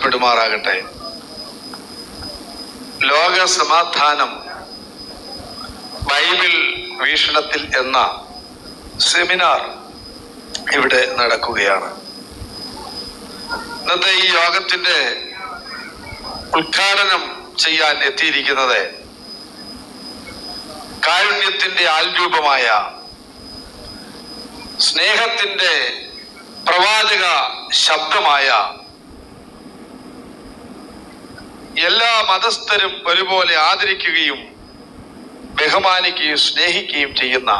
അനുഗ്രഹിക്കപ്പെടുമാറാകട്ടെ. ലോക സമാധാനം ബൈബിൾ വീക്ഷണത്തിൽ എന്ന സെമിനാർ ഇവിടെ നടക്കുകയാണ്. ഇന്നത്തെ ഈ യോഗത്തിന്റെ ഉദ്ഘാടനം ചെയ്യാൻ എത്തിയിരിക്കുന്നത് കാരുണ്യത്തിന്റെ ആൾരൂപമായ, സ്നേഹത്തിന്റെ പ്രവാചക ശബ്ദമായ, എല്ലാ മതസ്ഥരും ഒരുപോലെ ആദരിക്കുകയും ബഹുമാനിക്കുകയും സ്നേഹിക്കുകയും ചെയ്യുന്ന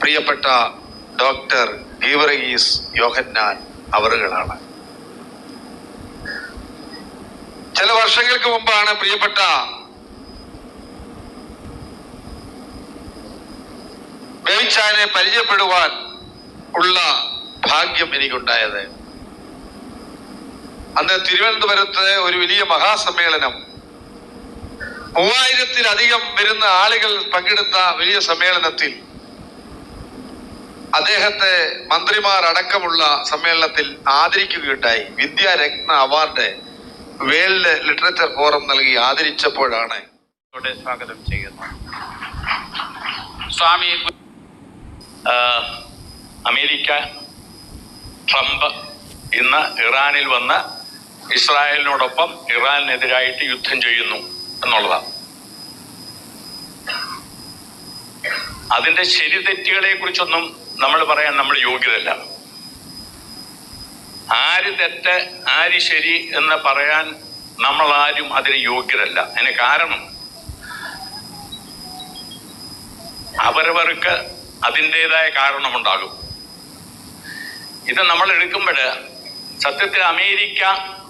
പ്രിയപ്പെട്ട ഡോക്ടർ ഗീവർഗീസ് യോഹന്നാൻ അവറുകളാണ്. ചില വർഷങ്ങൾക്ക് മുമ്പാണ് പ്രിയപ്പെട്ട ബേബിച്ചാനെ പരിചയപ്പെടുവാൻ ഉള്ള ഭാഗ്യം എനിക്കുണ്ടായത്. അന്ന് തിരുവനന്തപുരത്ത് ഒരു വലിയ മഹാസമ്മേളനം, 3000-ലധികം വരുന്ന ആളുകൾ പങ്കെടുത്ത വലിയ സമ്മേളനത്തിൽ അദ്ദേഹത്തെ മന്ത്രിമാർ അടക്കമുള്ള സമ്മേളനത്തിൽ ആദരിക്കുകയുണ്ടായി. Vidyaratna award world literature forum നൽകി ആദരിച്ചപ്പോഴാണ് സ്വാഗതം ചെയ്യുന്നു. സ്വാമി അമേരിക്ക, ട്രംപ് ഇന്ന് ഇറാനിൽ വന്ന് ഇസ്രായേലിനോടൊപ്പം ഇറാനെതിരായിട്ട് യുദ്ധം ചെയ്യുന്നു എന്നുള്ളതാണ്. അതിന്റെ ശരി തെറ്റുകളെ കുറിച്ചൊന്നും നമ്മൾ പറയാൻ നമ്മൾ യോഗ്യരല്ല. ആര് തെറ്റ് ആര് ശരി എന്ന് പറയാൻ നമ്മൾ ആരും അതിന് യോഗ്യരല്ല. അതിന് കാരണം അവരവർക്ക് അതിൻ്റെതായ കാരണമുണ്ടാകും. ഇത് നമ്മൾ എടുക്കുമ്പോൾ സത്യത്തിൽ അമേരിക്ക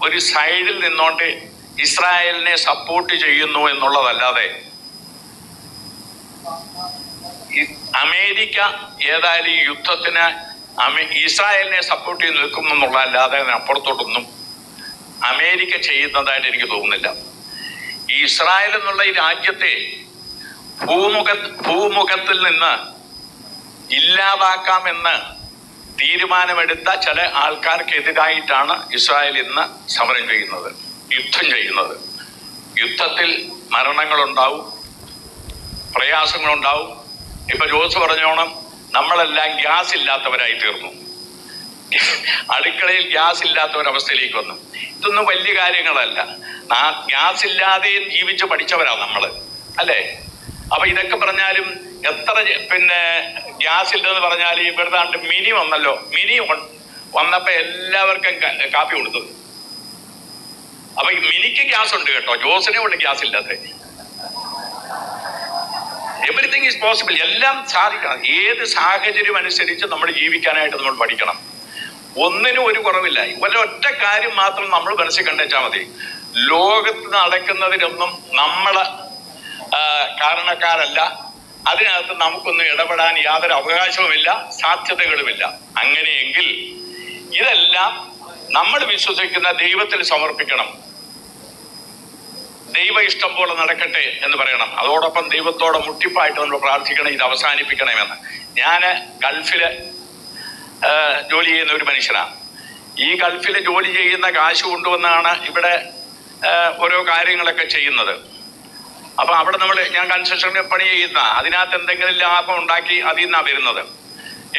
ഒരു സൈഡിൽ നിന്നുകൊണ്ട് ഇസ്രായേലിനെ സപ്പോർട്ട് ചെയ്യുന്നു എന്നുള്ളതല്ലാതെ അമേരിക്ക ഏതായാലും ഈ യുദ്ധത്തിന് ഇസ്രായേലിനെ സപ്പോർട്ട് ചെയ്ത് നിൽക്കുന്നു എന്നുള്ളതല്ലാതെ അപ്പുറത്തോട്ടൊന്നും അമേരിക്ക ചെയ്യുന്നതായിട്ട് എനിക്ക് തോന്നുന്നില്ല. ഈ ഇസ്രായേൽ എന്നുള്ള ഈ രാജ്യത്തെ ഭൂമുഖത്തിൽ നിന്ന് ഇല്ലാതാക്കാമെന്ന് തീരുമാനമെടുത്ത ചില ആൾക്കാർക്കെതിരായിട്ടാണ് ഇസ്രായേൽ ഇന്ന് സമരം ചെയ്യുന്നത്, യുദ്ധം ചെയ്യുന്നത്. യുദ്ധത്തിൽ മരണങ്ങളുണ്ടാവും, പ്രയാസങ്ങളുണ്ടാവും. ഇപ്പൊ ജോസ് പറഞ്ഞോണം, നമ്മളെല്ലാം ഗ്യാസ് ഇല്ലാത്തവരായി തീർന്നു, അടുക്കളയിൽ ഗ്യാസ് ഇല്ലാത്ത ഒരവസ്ഥയിലേക്ക് വന്നു. ഇതൊന്നും വലിയ കാര്യങ്ങളല്ല. ഗ്യാസ് ഇല്ലാതെയും ജീവിച്ച് പഠിച്ചവരാണ് നമ്മള്, അല്ലേ? അപ്പൊ ഇതൊക്കെ പറഞ്ഞാലും എത്ര ഗ്യാസ് ഇല്ലെന്ന് പറഞ്ഞാൽ ഇവിടുത്തെ മിനി വന്നല്ലോ, മിനി വന്നപ്പോ എല്ലാവർക്കും കാപ്പി കൊടുത്തു. അപ്പൊ മിനിക്ക് ഗ്യാസ് ഉണ്ട് കേട്ടോ, ജോസിനെ കൊണ്ട് ഗ്യാസ് ഇല്ലാത്ത. Everything is possible. എല്ലാം സാധിക്കണം. ഏത് സാഹചര്യം അനുസരിച്ച് നമ്മൾ ജീവിക്കാനായിട്ട് നമ്മൾ പഠിക്കണം. ഒന്നിനും ഒരു കുറവില്ല. ഒരൊറ്റ കാര്യം മാത്രം നമ്മൾ മനസ്സിൽ കണ്ടുവച്ചാൽ മതി. ലോകത്ത് നടക്കുന്നതിനൊന്നും നമ്മള് കാരണക്കാരല്ല. അതിനകത്ത് നമുക്കൊന്നും ഇടപെടാൻ യാതൊരു അവകാശവുമില്ല, സാധ്യതകളുമില്ല. അങ്ങനെയെങ്കിൽ ഇതെല്ലാം നമ്മൾ വിശ്വസിക്കുന്ന ദൈവത്തിൽ സമർപ്പിക്കണം. ദൈവ ഇഷ്ടം പോലെ നടക്കട്ടെ എന്ന് പറയണം. അതോടൊപ്പം ദൈവത്തോടെ മുട്ടിപ്പായിട്ട് നമ്മൾ പ്രാർത്ഥിക്കണം, ഇത് അവസാനിപ്പിക്കണമെന്ന്. ഞാൻ ഗൾഫില് ജോലി ചെയ്യുന്ന ഒരു മനുഷ്യനാണ്. ഈ ഗൾഫില് ജോലി ചെയ്യുന്ന കാശ് കൊണ്ടുവന്നാണ് ഇവിടെ ഓരോ കാര്യങ്ങളൊക്കെ ചെയ്യുന്നത്. അപ്പൊ അവിടെ ഞാൻ കൺസ്ട്രക്ഷൻ പണി ചെയ്യുന്ന, അതിനകത്ത് എന്തെങ്കിലും ലാഭം ഉണ്ടാക്കി അതിൽ നിന്നാണ് വരുന്നത്.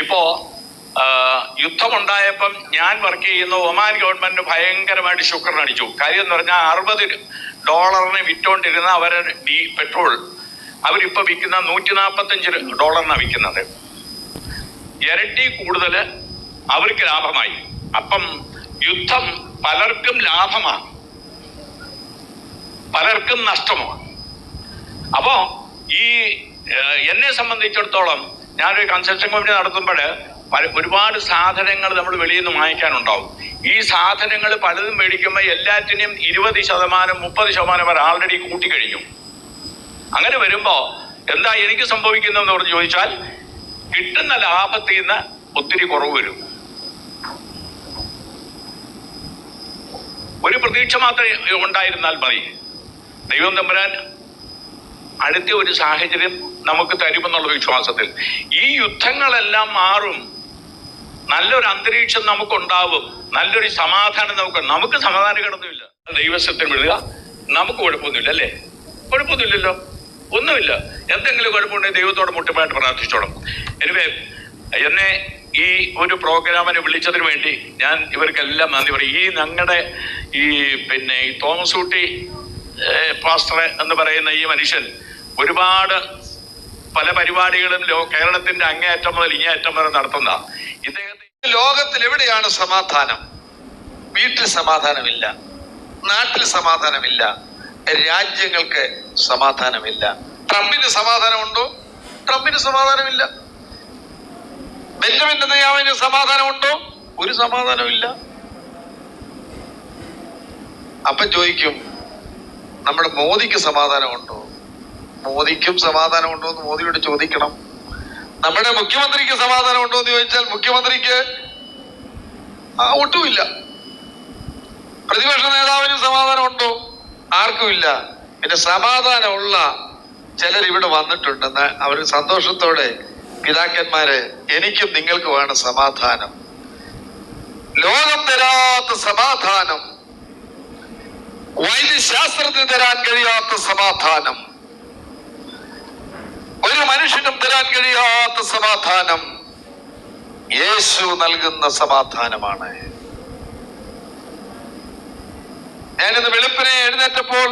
ഇപ്പോ യുദ്ധമുണ്ടായപ്പം ഞാൻ വർക്ക് ചെയ്യുന്ന ഒമാൻ ഗവൺമെന്റ് ഭയങ്കരമായിട്ട് ശുക്രനടിച്ചു. കാര്യം എന്ന് പറഞ്ഞാൽ $60 വിറ്റോണ്ടിരുന്ന അവരുടെ പെട്രോൾ അവരിപ്പോ വിൽക്കുന്ന $145 വിൽക്കുന്നത്. ഇരട്ടി കൂടുതൽ അവർക്ക് ലാഭമായി. അപ്പം യുദ്ധം പലർക്കും ലാഭമാണ്, പലർക്കും നഷ്ടമാണ്. അപ്പോ ഈ എന്നെ സംബന്ധിച്ചിടത്തോളം ഞാനൊരു കൺസ്ട്രക്ഷൻ കമ്പനി നടത്തുമ്പോൾ ഒരുപാട് സാധനങ്ങൾ നമ്മൾ വെളിയിൽ നിന്ന് വാങ്ങിക്കാനുണ്ടാവും. ഈ സാധനങ്ങൾ പലതും മേടിക്കുമ്പോൾ എല്ലാറ്റിനെയും 20%, 30% വരെ ആൾറെഡി കൂട്ടിക്കഴിഞ്ഞു. അങ്ങനെ വരുമ്പോ എന്താ എനിക്ക് സംഭവിക്കുന്നതെന്ന് പറഞ്ഞ് ചോദിച്ചാൽ, കിട്ടുന്ന ലാഭത്തിൽ നിന്ന് ഒത്തിരി കുറവ് വരും. ഒരു പ്രതീക്ഷ മാത്രം ഉണ്ടായിരുന്നാൽ മതി. ദൈവം തമ്പുരാൻ അടുത്ത ഒരു സാഹചര്യം നമുക്ക് തരുമെന്നുള്ള വിശ്വാസത്തിൽ ഈ യുദ്ധങ്ങളെല്ലാം മാറും. നല്ലൊരു അന്തരീക്ഷം നമുക്കുണ്ടാവും, നല്ലൊരു സമാധാനം നമുക്ക് സമാധാനക്കേടൊന്നുമില്ല. ദൈവസത്യത്തിന് വിടുക, നമുക്ക് കുഴപ്പമൊന്നുമില്ല, അല്ലേ? കുഴപ്പമൊന്നുമില്ലല്ലോ, ഒന്നുമില്ല. എന്തെങ്കിലും കുഴപ്പമുണ്ടെങ്കിൽ ദൈവത്തോട് മുട്ടുമായിട്ട് പ്രാർത്ഥിച്ചോളും. എനിവേ, എന്നെ ഈ ഒരു പ്രോഗ്രാമിന് വിളിച്ചതിന് വേണ്ടി ഞാൻ ഇവർക്കെല്ലാം നന്ദി പറയും. ഈ ഞങ്ങളുടെ ഈ തോമസ് ഊട്ടി പാസ്റ്റർ എന്ന് പറയുന്ന ഈ മനുഷ്യൻ ഒരുപാട് പല പരിപാടികളും കേരളത്തിന്റെ അങ്ങേയറ്റം മുതൽ ഇങ്ങേയറ്റം വരെ നടത്തുന്ന ഇദ്ദേഹത്തെ ലോകത്തിൽ എവിടെയാണ് സമാധാനം? വീട്ടിൽ സമാധാനമില്ല, നാട്ടിൽ സമാധാനമില്ല, രാജ്യങ്ങൾക്ക് സമാധാനമില്ല. ട്രംപിന് സമാധാനമുണ്ടോ? ട്രംപിന് സമാധാനമില്ല. ബെഞ്ചമിൻ നെതന്യാഹുവിന് സമാധാനമുണ്ടോ? ഒരു സമാധാനമില്ല. അപ്പം ചോദിക്കും, നമ്മുടെ മോദിക്ക് സമാധാനമുണ്ടോ? മോദിക്കും സമാധാനമുണ്ടോ എന്ന് മോദിയോട് ചോദിക്കണം. നമ്മുടെ മുഖ്യമന്ത്രിക്ക് സമാധാനമുണ്ടോ എന്ന് ചോദിച്ചാൽ മുഖ്യമന്ത്രിക്ക് ഒട്ടുമില്ല. പ്രതിപക്ഷ നേതാവിനും സമാധാനമുണ്ടോ? ആർക്കുമില്ല. പിന്നെ സമാധാനമുള്ള ചിലരിവിടെ വന്നിട്ടുണ്ടെന്ന് അവർ സന്തോഷത്തോടെ, പിതാക്കന്മാരെ, എനിക്കും നിങ്ങൾക്ക് വേണം സമാധാനം. ലോകം തരാത്ത സമാധാനം, വൈദ്യശാസ്ത്രത്തിന് തരാൻ കഴിയാത്ത സമാധാനം, ഒരു മനുഷ്യനും തരാൻ കഴിയാത്ത സമാധാനം യേശു നൽകുന്ന സമാധാനമാണ്. ഞാനിന്ന് വെളുപ്പിനെ എഴുന്നേറ്റപ്പോൾ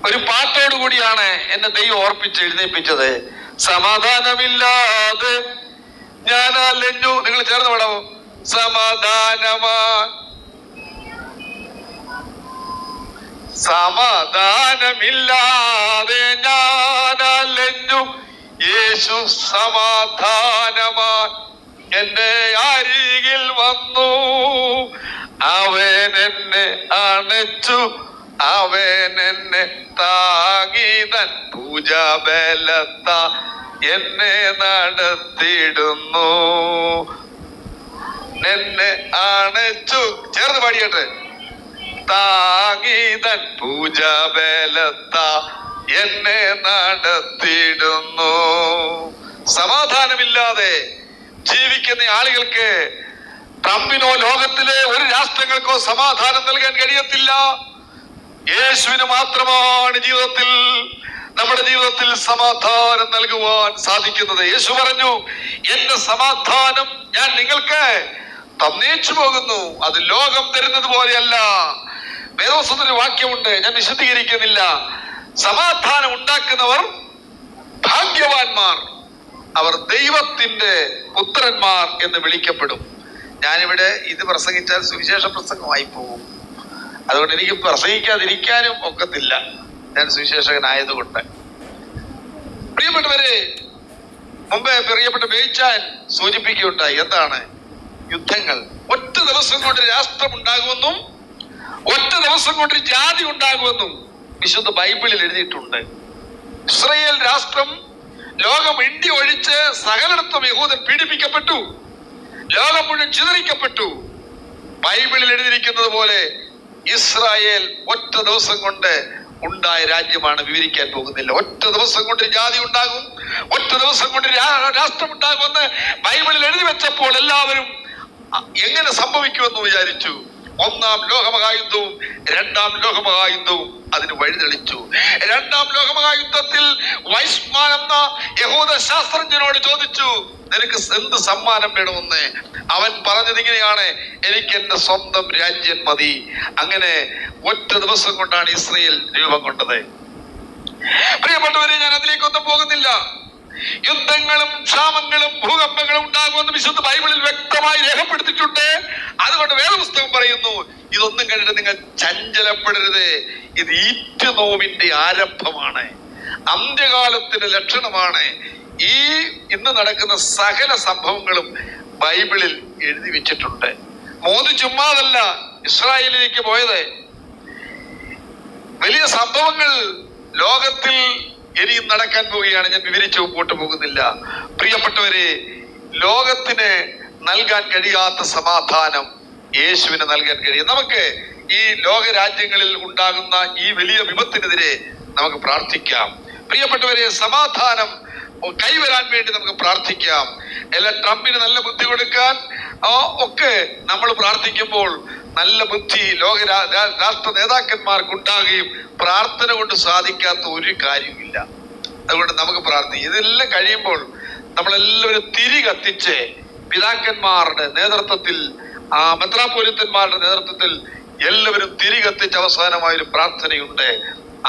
ഒരു പാട്ടോട് കൂടിയാണ് എന്നെ ദൈവം ഓർപ്പിച്ച് എഴുന്നേൽപ്പിച്ചത്. സമാധാനമില്ലാതെ ഞാൻ അലഞ്ഞു. നിങ്ങൾ ചേർന്ന് പാടാമോ? സമാധാനമില്ലാതെ ഞാൻ അലഞ്ഞു, യേശു സമാധാനമായി എന്റെ അരികിൽ വന്നു. അവൻ എന്നെ അണച്ചു, അവൻ എന്നെ താങ്ങിതൻ പൂജാബലത്ത എന്നെ നടത്തിടുന്നു. എന്നെ അണച്ചു, ചേർന്ന് പാടിയട്ടെ. താങ്ങിതൻ പൂജാബലത്ത എന്നെ നടത്തിടുന്നു. സമാധാനമില്ലാതെ ജീവിക്കുന്ന ആളുകൾക്ക് ട്രംപിനോ ലോകത്തിലെ ഒരു രാഷ്ട്രങ്ങൾക്കോ സമാധാനം നൽകാൻ കഴിയത്തില്ല. യേശുവിന് മാത്രമാണ് നമ്മുടെ ജീവിതത്തിൽ സമാധാനം നൽകുവാൻ സാധിക്കുന്നത്. യേശു പറഞ്ഞു, എന്റെ സമാധാനം ഞാൻ നിങ്ങൾക്ക് തന്നേച്ചു പോകുന്നു, അത് ലോകം തരുന്നത് പോലെയല്ല. വേദോസ്തത്തിൽ വാക്യമുണ്ട്, ഞാൻ വിശദീകരിക്കുന്നില്ല. സമാധാനം ഉണ്ടാക്കുന്നവർ ഭാഗ്യവാന്മാർ, അവർ ദൈവത്തിന്റെ പുത്രന്മാർ എന്ന് വിളിക്കപ്പെടും. ഞാനിവിടെ ഇത് പ്രസംഗിച്ചാൽ സുവിശേഷ പ്രസംഗമായി പോകും. അതുകൊണ്ട് എനിക്ക് പ്രസംഗിക്കാതിരിക്കാനും ഒക്കത്തില്ല, ഞാൻ സുവിശേഷകനായതുകൊണ്ട്. പ്രിയപ്പെട്ടവരെ, മുമ്പേ പ്രിയപ്പെട്ട ബേച്ചാൻ സൂചിപ്പിക്കുകയുണ്ടായി. എന്താണ്? യുദ്ധങ്ങൾ. ഒറ്റ ദിവസം കൊണ്ട് രാഷ്ട്രം ഉണ്ടാകുമെന്നും ഒറ്റ ദിവസം കൊണ്ട് ജാതി ഉണ്ടാകുമെന്നും വിശുദ്ധ ബൈബിളിൽ എഴുതിയിട്ടുണ്ട്. ഇസ്രായേൽ രാഷ്ട്രം ലോകം ഇന്ത്യ ഒഴിച്ച് സകലയിടത്തും യഹൂദൻ പീഡിപ്പിക്കപ്പെട്ടു, ലോകം മുഴുവൻ ചിതറിക്കപ്പെട്ടു. ബൈബിളിൽ എഴുതിയിരിക്കുന്നത് പോലെ ഇസ്രായേൽ ഒറ്റ ദിവസം കൊണ്ട് ഉണ്ടായ രാജ്യമാണ്. വിവരിക്കാൻ പോകുന്നില്ല. ഒറ്റ ദിവസം കൊണ്ട് ജാതി ഉണ്ടാകും, ഒറ്റ ദിവസം കൊണ്ട് രാഷ്ട്രം ഉണ്ടാകുമെന്ന് ബൈബിളിൽ എഴുതി വെച്ചപ്പോൾ എല്ലാവരും എങ്ങനെ സംഭവിക്കുമെന്ന് വിചാരിച്ചു. ഒന്നാം ലോകമഹായുദ്ധവും രണ്ടാം ലോകമഹായുദ്ധവും അതിന് വഴിതെളിച്ചു. രണ്ടാം ലോകമഹായുദ്ധത്തിൽ വൈസ്മാൻ എന്ന യഹൂദ ശാസ്ത്രജ്ഞനോട് ചോദിച്ചു, നിനക്ക് എന്ത് സമ്മാനം വേണമെന്ന്. അവൻ പറഞ്ഞത് ഇങ്ങനെയാണ്, എനിക്ക് എന്റെ സ്വന്തം രാജ്യം മതി. അങ്ങനെ ഒറ്റ ദിവസം കൊണ്ടാണ് ഇസ്രായേൽ രൂപം കൊണ്ടത്. പ്രിയപ്പെട്ടവരെ, ഞാൻ അതിലേക്കൊന്നും പോകുന്നില്ല. യുദ്ധങ്ങളും ക്ഷാമങ്ങളും ഭൂകമ്പങ്ങളും ഉണ്ടാകുമെന്ന് വിശുദ്ധ ബൈബിളിൽ വ്യക്തമായി രേഖപ്പെടുത്തിയിട്ടുണ്ട്. അതുകൊണ്ട് വേദപുസ്തകം പറയുന്നു, ഇതൊന്നും കണ്ടിട്ട് നിങ്ങൾ ചഞ്ചലപ്പെടരുത്. ഇത് ഈറ്റുനോവിന്റെ ആരംഭമാണ്, അന്ത്യകാലത്തിന്റെ ലക്ഷണമാണ്. ഈ ഇന്ന് നടക്കുന്ന സകല സംഭവങ്ങളും ബൈബിളിൽ എഴുതി വെച്ചിട്ടുണ്ട്. മോദി ചുമ്മാതല്ല ഇസ്രായേലിലേക്ക് പോയത്. വലിയ സംഭവങ്ങൾ ലോകത്തിൽ ഇനിയും നടക്കാൻ പോവുകയാണ്. ഞാൻ വിവരിച്ചു മുമ്പോട്ട് പോകുന്നില്ല. പ്രിയപ്പെട്ടവരെ, ലോകത്തിന് നൽകാൻ കഴിയാത്ത സമാധാനം യേശുവിന് നൽകാൻ കഴിയും. നമുക്ക് ഈ ലോക രാജ്യങ്ങളിൽ ഉണ്ടാകുന്ന ഈ വലിയ വിപത്തിനെതിരെ നമുക്ക് പ്രാർത്ഥിക്കാം. പ്രിയപ്പെട്ടവരെ, സമാധാനം കൈവരാൻ വേണ്ടി നമുക്ക് പ്രാർത്ഥിക്കാം. എല്ലാ ട്രംപിന് നല്ല ബുദ്ധി കൊടുക്കാൻ ഒക്കെ നമ്മൾ പ്രാർത്ഥിക്കുമ്പോൾ നല്ല ബുദ്ധി ലോക രാഷ്ട്ര നേതാക്കന്മാർക്ക് ഉണ്ടാകുകയും പ്രാർത്ഥന കൊണ്ട് സാധിക്കാത്ത ഒരു കാര്യമില്ല. അതുകൊണ്ട് നമുക്ക് പ്രാർത്ഥിക്കാം. ഇതെല്ലാം കഴിയുമ്പോൾ നമ്മളെല്ലാവരും തിരി കത്തിച്ച് പിതാക്കന്മാരുടെ നേതൃത്വത്തിൽ, മെത്രാപ്പോലീത്തന്മാരുടെ നേതൃത്വത്തിൽ എല്ലാവരും തിരി കത്തിച്ച് അവസാനമായൊരു പ്രാർത്ഥനയുണ്ട്.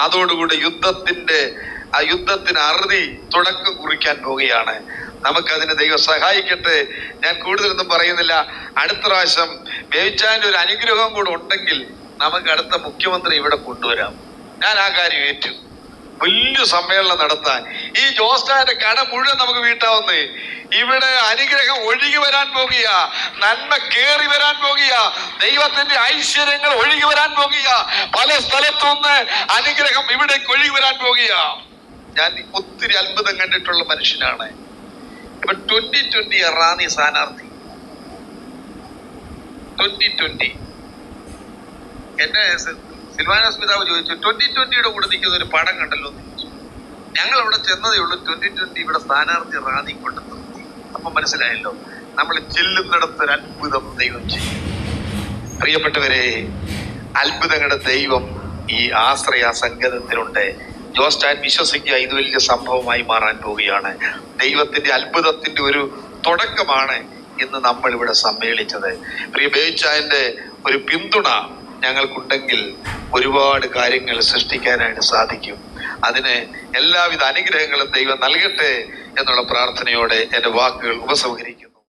അതോടുകൂടി യുദ്ധത്തിന് അറുതി തുടക്കം കുറിക്കാൻ പോവുകയാണ്. നമുക്കതിന് ദൈവം സഹായിക്കട്ടെ. ഞാൻ കൂടുതലൊന്നും പറയുന്നില്ല. അടുത്ത പ്രാവശ്യം ബേബിച്ചാന്റെ ഒരു അനുഗ്രഹം കൂടെ ഉണ്ടെങ്കിൽ നമുക്ക് അടുത്ത മുഖ്യമന്ത്രി ഇവിടെ കൊണ്ടുവരാം. ഞാൻ ആ കാര്യം ഏറ്റു. വലിയ സമ്മേളനം നടത്താൻ ഈ ജോസ്റ്റാന്റെ കട മുഴുവൻ നമുക്ക് വീട്ടാവുന്നേ. ഇവിടെ അനുഗ്രഹം ഒഴുകി വരാൻ പോകുക, നന്മ കേറി വരാൻ പോകുക, ദൈവത്തിന്റെ ഐശ്വര്യങ്ങൾ ഒഴുകി വരാൻ പോകുക, പല സ്ഥലത്തുനിന്ന് അനുഗ്രഹം ഇവിടേക്ക് ഒഴുകി വരാൻ പോകുക. ഞാൻ ഒത്തിരി അത്ഭുതം കണ്ടിട്ടുള്ള മനുഷ്യനാണ്. ഇപ്പൊ 2020 റാന്നി സ്ഥാനാർത്ഥി 2020 എന്നെ സിൽവാനോസ് പിതാവ് ചോദിച്ചു, 2020യുടെ കൂടെ നിൽക്കുന്ന ഒരു പടം കണ്ടല്ലോ എന്ന് ചോദിച്ചു. ഞങ്ങൾ അവിടെ ചെന്നതേ ഉള്ളൂ. 2020 ഇവിടെ സ്ഥാനാർത്ഥി റാന്നി കൊണ്ട് നിർത്തി. അപ്പൊ മനസ്സിലായല്ലോ, നമ്മൾ ചെല്ലുന്നിടത്തൊരു അത്ഭുതം ദൈവം ചെയ്യും. പ്രിയപ്പെട്ടവരെ, അത്ഭുതങ്ങളുടെ ദൈവം ഈ ആശ്രയ സംഗതത്തിലുണ്ട്. ജോസ്റ്റാൻ വിശ്വസിക്കുക, ഇത് വലിയ സംഭവമായി മാറാൻ പോവുകയാണ്. ദൈവത്തിന്റെ അത്ഭുതത്തിന്റെ ഒരു തുടക്കമാണ് ഇന്ന് നമ്മൾ ഇവിടെ സമ്മേളിച്ചത്. പ്രിയ ബേബിച്ചായന്റെ ഒരു പിന്തുണ ഞങ്ങൾക്കുണ്ടെങ്കിൽ ഒരുപാട് കാര്യങ്ങൾ സൃഷ്ടിക്കാനായിട്ട് സാധിക്കും. അതിന് എല്ലാവിധ അനുഗ്രഹങ്ങളും ദൈവം നൽകട്ടെ എന്നുള്ള പ്രാർത്ഥനയോടെ എൻ്റെ വാക്കുകൾ ഉപസംഹരിക്കുന്നു.